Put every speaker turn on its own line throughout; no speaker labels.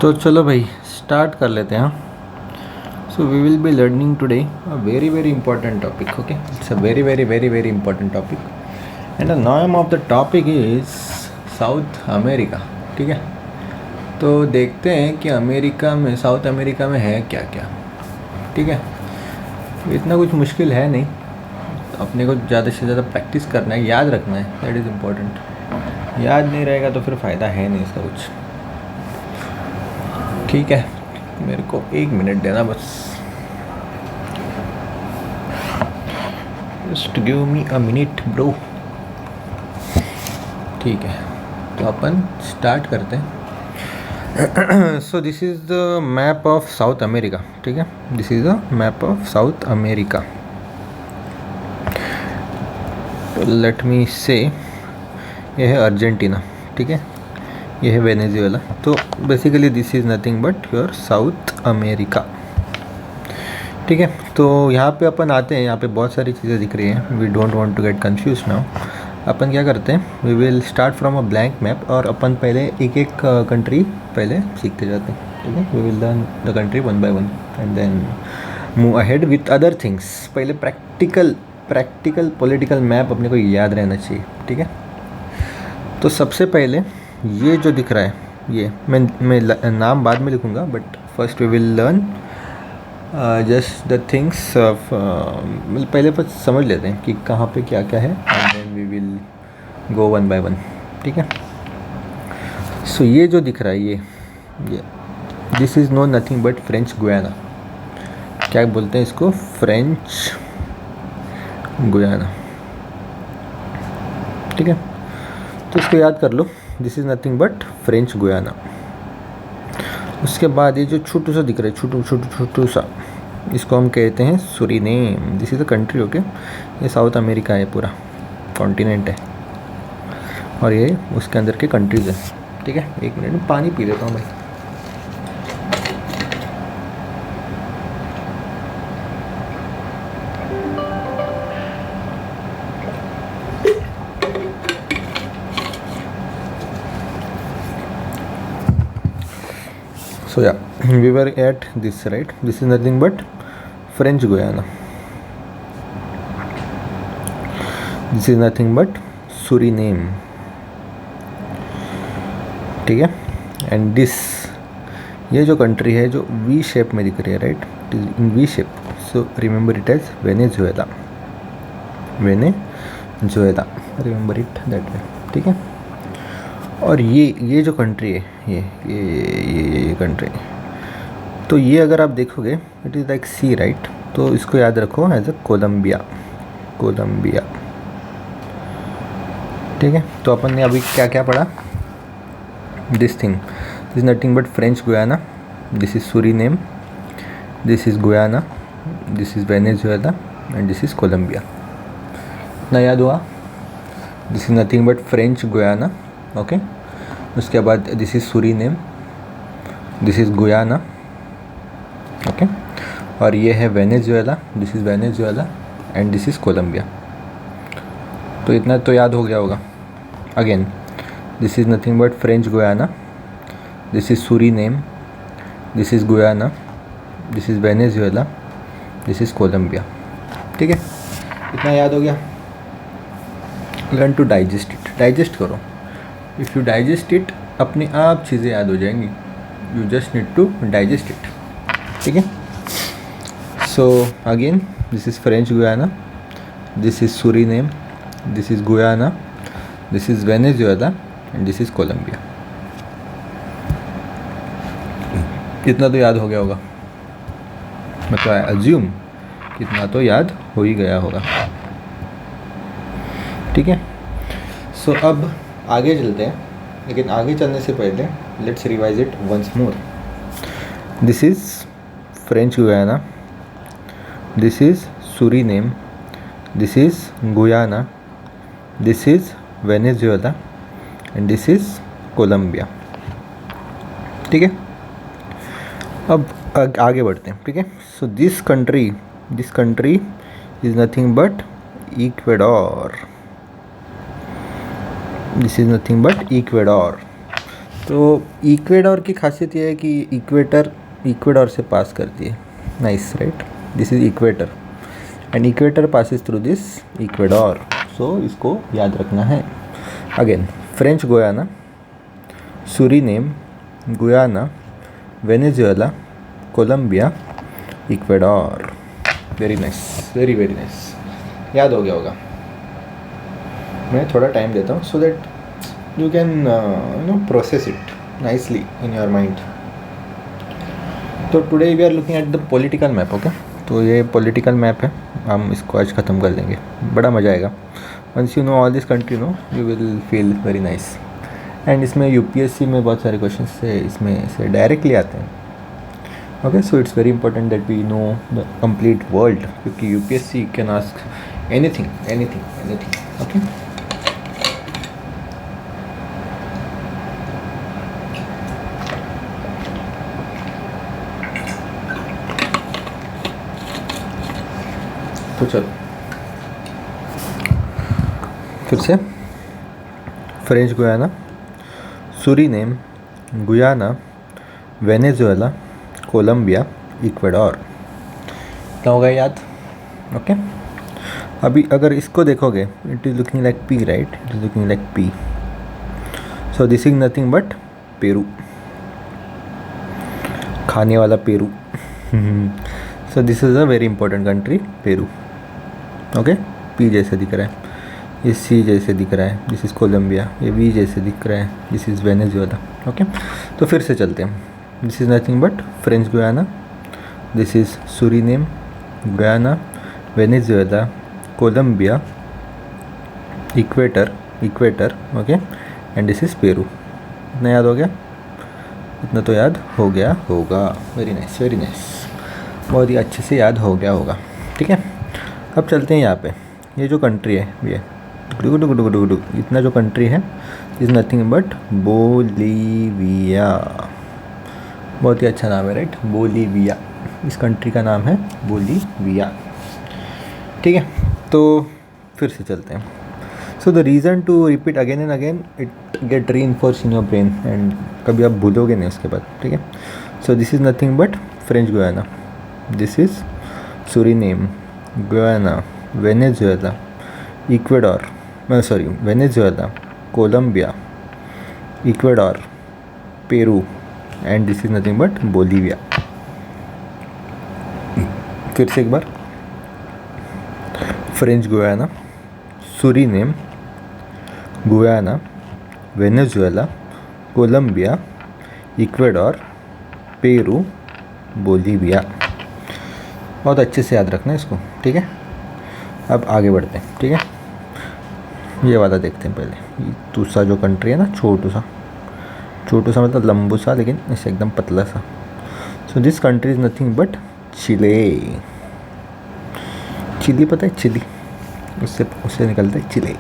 तो चलो भाई स्टार्ट कर लेते हैं. So we will be learning today a very important topic. Okay, it's a very important topic, and the name of the topic is South America. ठीक है, तो देखते हैं कि अमेरिका में, साउथ अमेरिका में है क्या क्या. ठीक है, इतना कुछ मुश्किल है नहीं, अपने को ज़्यादा से ज़्यादा प्रैक्टिस करना है, याद रखना है, दैट इज़ इम्पोर्टेंट. याद नहीं रहेगा तो फिर फ़ायदा है नहीं इसका कुछ. ठीक है, मेरे को 1 मिनट देना बस. Just give me a minute bro. ठीक है, तो अपन स्टार्ट करते हैं. सो this is the map of south America. ठीक है, this is the map of south America. Let me से, ये है अर्जेंटीना. ठीक है, ये है वेनेजुएला. तो basically this is nothing but your south America. ठीक है, तो यहाँ पे अपन आते हैं. यहाँ पे बहुत सारी चीज़ें दिख रही हैं. We don't want to get confuse now. अपन क्या करते हैं, we will start from a blank map और अपन पहले एक एक कंट्री पहले सीखते जाते हैं. ठीक है, we will learn the country one by one and then move ahead with other things. पहले प्रैक्टिकल पॉलिटिकल मैप अपने को याद रहना चाहिए. ठीक है, तो सबसे पहले ये जो दिख रहा है, ये मैं नाम बाद में लिखूँगा, but first we will learn just the things of. पहले पर समझ लेते हैं कि कहाँ पे क्या क्या है and then we will go one by one. ठीक है, सो ये जो दिख रहा है, ये this is no nothing but French Guiana. क्या बोलते हैं इसको? French Guiana. ठीक है, तो इसको याद कर लो. This is nothing but French Guiana. उसके बाद ये जो छोटू सा दिख रहा है, छोटू सा, इसको हम कहते हैं Suriname. This is a country. Okay, ये साउथ अमेरिका है, पूरा कॉन्टिनेंट है और ये उसके अंदर के कंट्रीज़ हैं. ठीक है, 1 मिनट में पानी पी लेता हूँ भाई. So yeah, we were at this, right? This is nothing but French Guiana. This is nothing but Suriname. ठीक है, एंड दिस, ये जो कंट्री है जो वी शेप में दिख रही है, right? It is in V shape, so remember it as Venezuela. Venezuela, remember it that way. ठीक है, और ये जो कंट्री है, ये कंट्री, तो ये अगर आप देखोगे, it is like C, right? तो इसको याद रखो एज अ कोलंबिया. ठीक है, तो अपन ने अभी क्या क्या पढ़ा? This thing, this nothing but French Guiana, this is Suriname, this is Guyana, this is Venezuela and this is Colombia. इतना याद हुआ? This is nothing but French Guiana. Okay, उसके बाद this is Suriname, this is Guyana. Okay, और ये है Venezuela, this is Venezuela and this is Colombia. तो इतना तो याद हो गया होगा. Again, this is nothing but French Guiana, this is Suriname, this is Guyana, this is Venezuela, this is Colombia. ठीक है, इतना याद हो गया. Learn to digest it. Digest करो. इफ़ यू डाइजेस्ट इट, अपने आप चीज़ें याद हो जाएंगी. You just need to digest it. ठीक है, so again, this is French Guiana, this is Suriname, this is Guyana, this is Venezuela and this is Colombia. कितना तो याद हो गया होगा, मतलब आई अज्यूम कितना तो याद हो ही गया होगा. ठीक है, सो अब आगे चलते हैं, लेकिन आगे चलने से पहले let's revise it once more. This is French Guiana, this is Suriname, this is Guyana, this is Venezuela and this is Colombia. ठीक है, अब आगे बढ़ते हैं. ठीक है, so this country is nothing but Ecuador. This is nothing but Ecuador. तो Ecuador की खासियत ये है कि इक्वेडोर से पास करती है. Nice, right. This is equator and equator passes through this Ecuador. So इसको याद रखना है. Again, French Guiana, Suriname, Guyana, Venezuela, Colombia, Ecuador. Very nice, very very nice. याद हो गया होगा. मैं थोड़ा टाइम देता हूँ so that you can process it nicely in your mind. तो today we are looking at the political map. Okay, तो ये political map है, हम इसको आज ख़त्म कर देंगे. बड़ा मज़ा आएगा. once you know all this country, you will feel very nice. and इसमें UPSC में बहुत सारे questions से इसमें से directly आते हैं. okay, so it's very important that we know the complete world, क्योंकि UPSC can ask anything. okay. तो चलो फिर से. French Guiana, Suriname, Guyana, Venezuela, Colombia, Ecuador. क्या होगा याद? ओके. अभी अगर इसको देखोगे, it is looking like P, right? It is looking like P. So this is nothing but Peru. खाने वाला पेरू. So this is a very important country, Peru. Okay, P जैसे दिख रहा है, ये सी जैसे दिख रहा है, दिस इज़ कोलंबिया. ये वी जैसे दिख रहा है, दिस इज़ वेनेजुएला. ओके, तो फिर से चलते हैं. This is nothing but French Guiana, this is Suriname, Guyana, Venezuela, Colombia, equator. Okay, and this is Peru. इतना याद हो गया? इतना तो याद हो गया होगा. Very nice, very nice. बहुत ही अच्छे से याद हो गया होगा. ठीक है, अब चलते हैं यहाँ पे. ये जो कंट्री है, ये इतना जो कंट्री है इज़ नथिंग बट बोलीविया. बहुत ही अच्छा नाम है, राइट? बोलीविया. इस कंट्री का नाम है बोलीविया. ठीक है, तो फिर से चलते हैं. So the reason to repeat again and again, it get reinforce in your brain and कभी आप भूलोगे नहीं उसके बाद. ठीक है, so this is nothing but French Guiana, this is Suriname, Guyana, Venezuela, Ecuador, Venezuela, Colombia, Ecuador, Peru, and this is nothing but Bolivia. फिर से एक बार. French Guiana, Suriname, Guyana, Venezuela, Colombia, Ecuador, Peru, Bolivia. बहुत अच्छे से याद रखना इसको. ठीक है, अब आगे बढ़ते हैं. ठीक है, ये वाला देखते हैं पहले. दूसरा जो कंट्री है ना, छोटू सा मतलब लंबू सा, लेकिन इससे एकदम पतला सा. So this country is nothing but Chile. Chile पता है? चिली, उससे निकलता है चिले.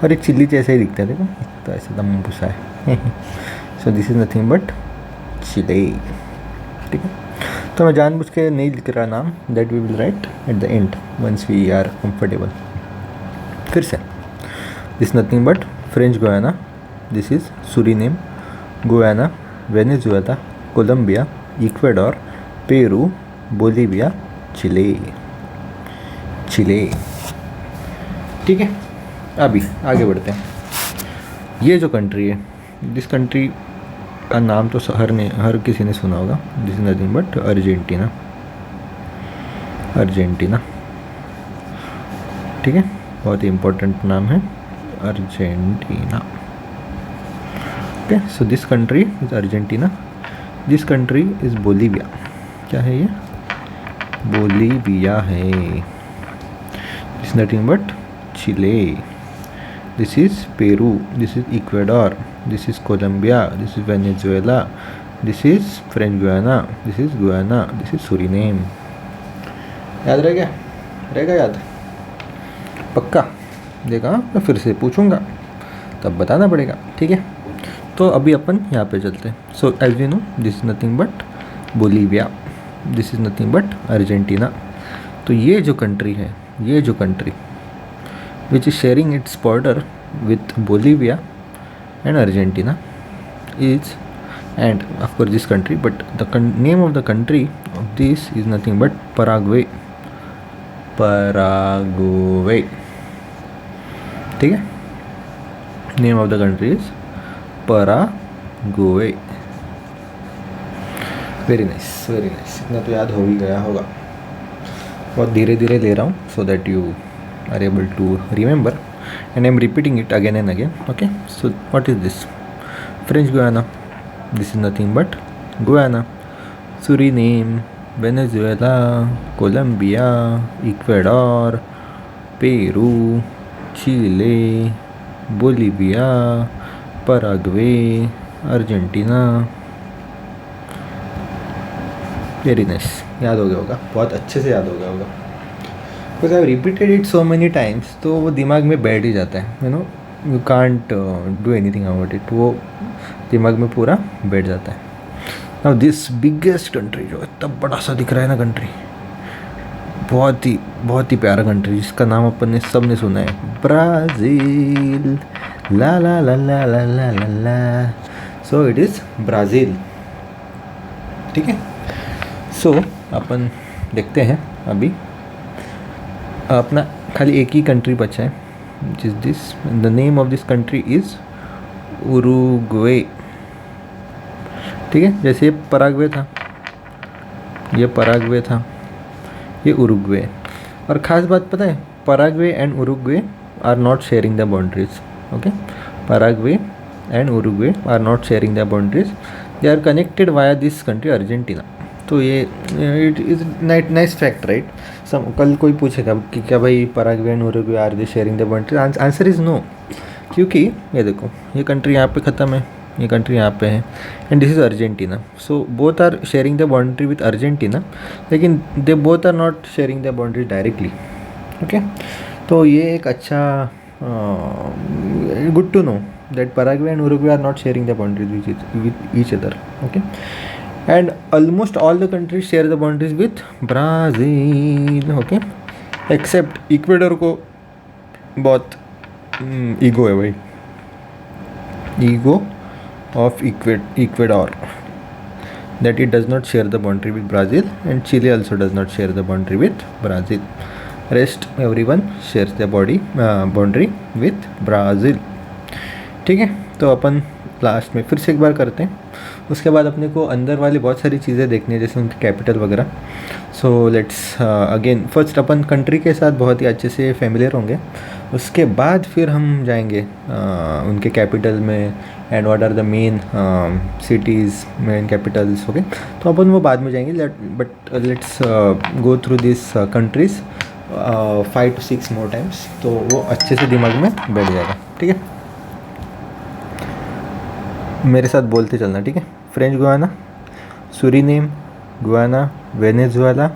और ये चिल्ली जैसे ही दिखता है, देखो तो ऐसे लंबू सा है. So this is nothing but Chile. ठीक है, तो मैं जानबूझ के नहीं लिख रहा नाम. That we will write at the end once we are comfortable. फिर से, this nothing but French Guiana, this is Suriname, Guyana, Venezuela, Colombia, Ecuador, Peru, Bolivia, Chile. ठीक है, अभी आगे बढ़ते हैं. ये जो कंट्री है, दिस कंट्री का नाम तो हर किसी ने सुना होगा. This is nothing but Argentina. ठीक है, बहुत ही इम्पोर्टेंट नाम है, Argentina. Okay, so this country is Argentina. This country is Bolivia. क्या है ये? बोलीविया है. This nothing but Chile. This is Peru. This is Ecuador. This is Colombia. This is Venezuela. This is French Guiana. This is Guyana. This is Suriname. याद रहेगा याद? पक्का? देखा, मैं फिर से पूछूंगा तब बताना पड़ेगा. ठीक है, तो अभी अपन यहाँ पे चलते हैं. So as you know, this is nothing but Bolivia. This is nothing but Argentina. तो ये जो कंट्री है, which is sharing its border with Bolivia and Argentina, is, and of course this country, but the name of the country of this is nothing but Paraguay. Paraguay. ठीक है, name of the country is Paraguay. Very nice, very nice. इतना तो याद हो ही गया होगा. बहुत धीरे धीरे ले रहा हूँ so that you are able to remember, and I'm repeating it again and again. Okay, so what is this? French Guiana. This is nothing but Guyana. Suriname, Venezuela, Colombia, Ecuador, Peru, Chile, Bolivia, Paraguay, Argentina. Very nice. याद हो गया होगा, बहुत अच्छे से याद हो गया होगा. Because I repeated it so many times, तो वो दिमाग में बैठ ही जाता है. You know, you can't do anything about it. वो दिमाग में पूरा बैठ जाता है. नाउ दिस बिगेस्ट कंट्री, जो इतना बड़ा सा दिख रहा है ना कंट्री, बहुत ही प्यारा कंट्री जिसका नाम अपन ने सब ने सुना है, ब्राज़ील. ला ला ला ला ला ला ला ला. So it is Brazil. ठीक है. सो अपन देखते हैं अभी अपना खाली एक ही कंट्री बचा है, जिस this the name of this country is Uruguay. ठीक है. जैसे ये पराग्वे था, ये पराग्वे था, ये उरुग्वे. और ख़ास बात पता है, Paraguay and Uruguay are not sharing the boundaries. Okay, Paraguay and Uruguay are not sharing the boundaries. They are connected via this country Argentina. तो ये it is nice fact, right. कल कोई पूछेगा कि क्या भाई Paraguay and Uruguay are they sharing the boundaries? Answer is no. क्योंकि ये देखो, ये कंट्री यहाँ पे ख़त्म है, ये कंट्री यहाँ पे है, and this is Argentina. So both are sharing the boundary with Argentina, लेकिन they both are not sharing the boundary directly. Okay, तो ये एक अच्छा good to know that Paraguay and Uruguay are not sharing the boundaries with each other. Okay, and almost all the countries share the boundaries with Brazil. Okay, except Ecuador को बहुत ego है भाई, ego of Ecuador, that it does not share the boundary with Brazil, and Chile also does not share the boundary with Brazil. Rest everyone shares the boundary with Brazil. ठीक है. तो अपन last में फिर से एक बार करते हैं, उसके बाद अपने को अंदर वाली बहुत सारी चीज़ें देखनी है, जैसे उनकी कैपिटल वगैरह. So let's again first upon country के साथ बहुत ही अच्छे से फेमिलियर होंगे, उसके बाद फिर हम जाएंगे उनके कैपिटल में, and what are the main cities, main capitals. Okay, तो अपन वो बाद में जाएंगे. But let's go through this countries 5 to 6 more times, तो वो अच्छे से दिमाग में बैठ जाएगा. ठीक है, मेरे साथ बोलते चलना. ठीक है. French Guiana, Suriname, Guyana, Venezuela,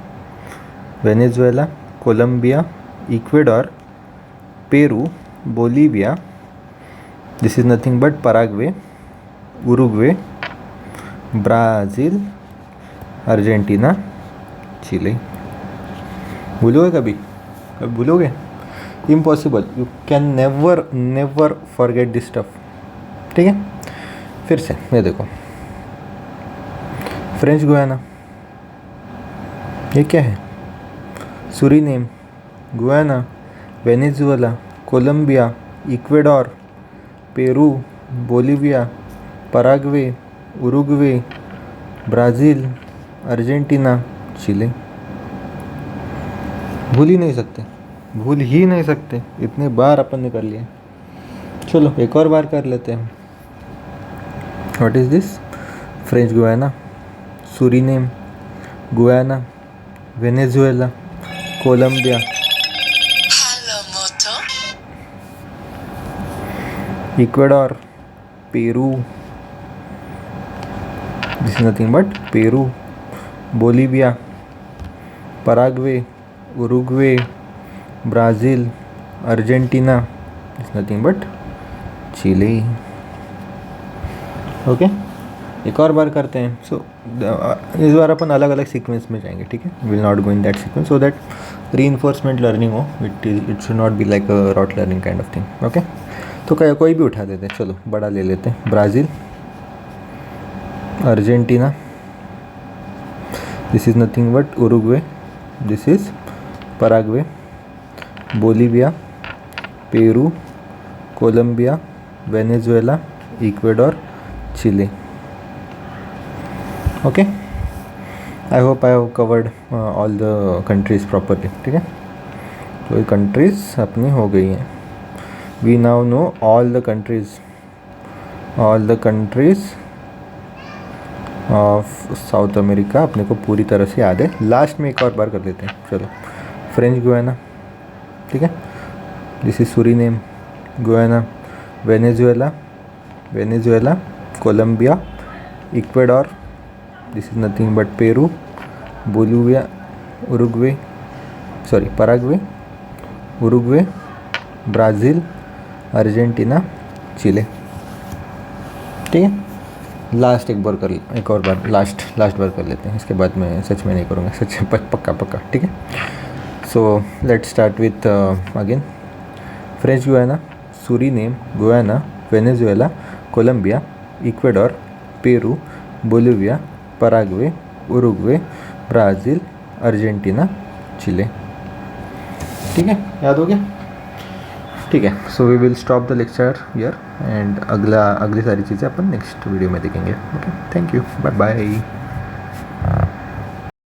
Colombia, Ecuador, Peru, Bolivia. This is nothing but Paraguay, Uruguay, Brazil, Argentina, Chile. भूलोगे कभी भूलोगे? Impossible. You can never forget this stuff. ठीक है. फिर से ये देखो, फ्रेंच गुयाना, ये क्या है? Suriname, Guyana, Venezuela, Colombia, Ecuador, Peru, Bolivia, Paraguay, Uruguay, Brazil, Argentina, Chile. भूल ही नहीं सकते. इतने बार अपन ने कर लिए. चलो एक और बार कर लेते हैं. What is this? French Guiana, Suriname, Guyana, Venezuela, Colombia, Ecuador, Peru. This is nothing but Peru, Bolivia, Paraguay, Uruguay, Brazil, Argentina. This is nothing but Chile. Okay, एक और बार करते हैं. सो इस बार अपन अलग अलग सीक्वेंस में जाएंगे. ठीक है, will not go in that sequence so that reinforcement learning हो. It should not be like a rote learning kind of thing. Okay, तो कोई भी उठा देते हैं. चलो बड़ा ले लेते हैं. Brazil, Argentina, this is nothing but Uruguay, this is Paraguay, Bolivia, Peru, Colombia, Venezuela, Ecuador, Chile. Okay, I hope I have covered all the countries properly. ठीक है, तो ये countries अपनी हो गई हैं. We now know all the countries of south America अपने को पूरी तरह से याद है. लास्ट में एक और बार कर लेते हैं. चलो, फ्रेंच गुयाना, ठीक है, this is Suriname, Guyana, Venezuela, Colombia, Ecuador, this is nothing but Peru, Bolivia, Paraguay, Uruguay, Brazil, Argentina, Chile. ठीक है, एक और बार लास्ट बार कर लेते हैं. इसके बाद मैं सच में नहीं करूँगा, सच में पक्का. ठीक है, so let's start with again. French Guiana, Suriname, Guyana, Venezuela, Colombia, Ecuador, Peru, Bolivia, Paraguay, Uruguay, Brazil, Argentina, Chile. ठीक है, याद हो गया. ठीक है, so we will stop the lecture here and अगली सारी चीज़ें अपन नेक्स्ट वीडियो में देखेंगे. Okay, thank you, bye bye.